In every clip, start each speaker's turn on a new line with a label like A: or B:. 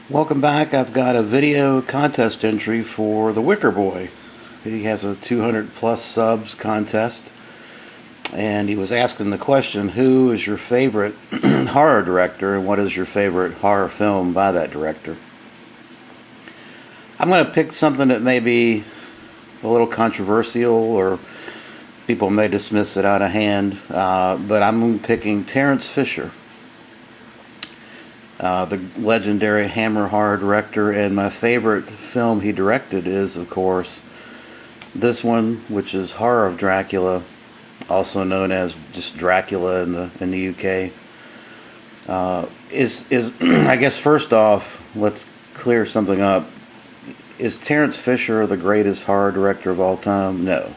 A: Welcome back. I've got a video contest entry for TheWickerBoy. He has a 200 plus subs contest, and he was asking the question, who is your favorite horror director and what is your favorite horror film by that director? I'm going to pick something that may be a little controversial or people may dismiss it out of hand, but I'm picking Terrence Fisher, the legendary Hammer horror director, and my favorite film he directed is, of course, this one, which is Horror of Dracula, also known as just Dracula in the UK. Is I guess first off, let's clear something up. Is Terrence Fisher the greatest horror director of all time? No.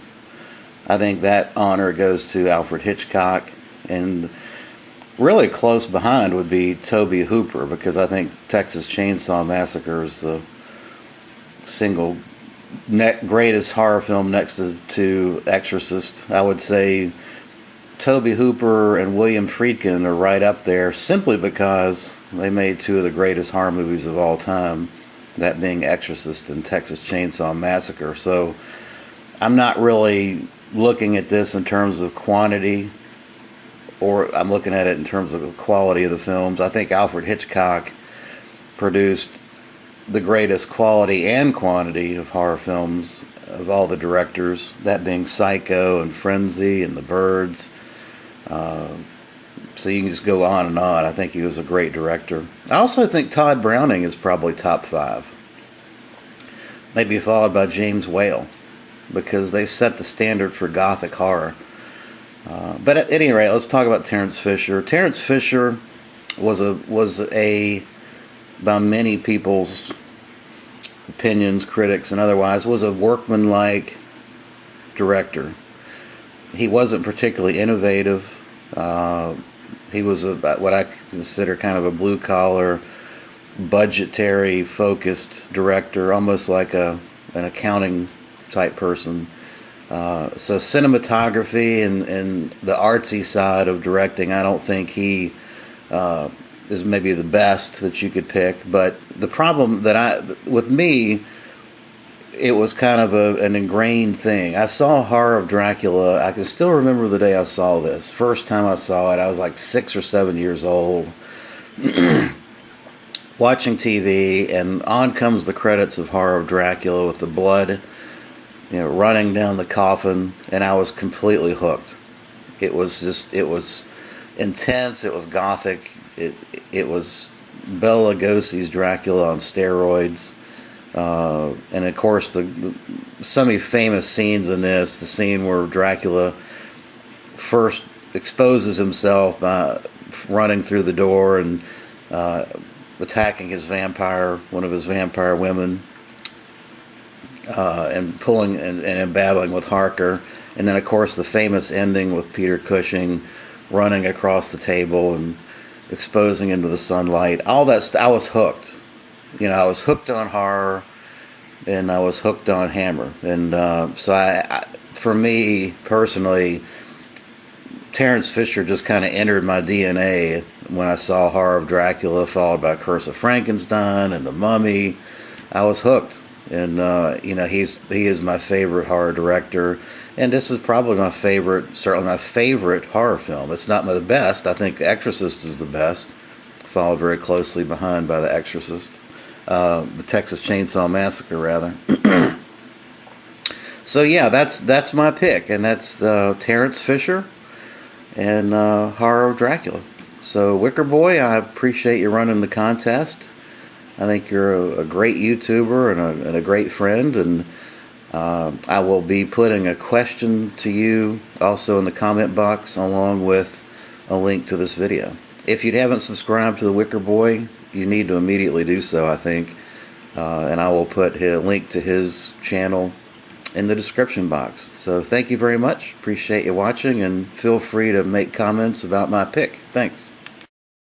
A: I think that honor goes to Alfred Hitchcock, and really close behind would be Tobe Hooper, because I think Texas Chainsaw Massacre is the single greatest horror film next to Exorcist. I would say Tobe Hooper and William Friedkin are right up there, simply because they made two of the greatest horror movies of all time, that being Exorcist and Texas Chainsaw Massacre. So I'm not really looking at this in terms of quantity, or I'm looking at it in terms of the quality of the films. I think Alfred Hitchcock produced the greatest quality and quantity of horror films of all the directors, that being Psycho and Frenzy and The Birds. So you can just go on and on. I think he was a great director. I also think Todd Browning is probably top 5. Maybe followed by James Whale, because they set the standard for gothic horror. But at any rate, let's talk about Terrence Fisher. Terrence Fisher was by many people's opinions, critics and otherwise, was a workmanlike director. He wasn't particularly innovative. He was what I consider kind of a blue-collar, budgetary focused director, almost like an accounting type person. So cinematography and the artsy side of directing, I don't think he is maybe the best that you could pick. But the problem with me, it was kind of an ingrained thing. I saw Horror of Dracula. I can still remember the day I saw this. First time I saw it, I was like 6 or 7 years old, watching TV, and on comes the credits of Horror of Dracula with the blood, running down the coffin, and I was completely hooked. It was intense. It was gothic. It was Bela Lugosi's Dracula on steroids. And of course, so many famous scenes in this. The scene where Dracula first exposes himself by running through the door and attacking one of his vampire women, and pulling and battling with Harker. And then, of course, the famous ending with Peter Cushing running across the table and exposing into the sunlight. All that I was hooked. I was hooked on horror, and I was hooked on Hammer. And so for me personally, Terrence Fisher just kind of entered my DNA when I saw Horror of Dracula, followed by Curse of Frankenstein and The Mummy. I was hooked. And he is my favorite horror director, and this is probably certainly my favorite horror film. It's not the best. I think The Exorcist is the best, followed very closely behind by The Exorcist, the Texas Chainsaw Massacre rather. So yeah, that's my pick, and that's Terrence Fisher and Horror of Dracula. So WickerBoy, I appreciate you running the contest. I think you're a great YouTuber and a great friend, and I will be putting a question to you also in the comment box, along with a link to this video. If you haven't subscribed to TheWickerBoy, you need to immediately do so, I think, and I will put a link to his channel in the description box. So thank you very much. Appreciate you watching, and feel free to make comments about my pick. Thanks.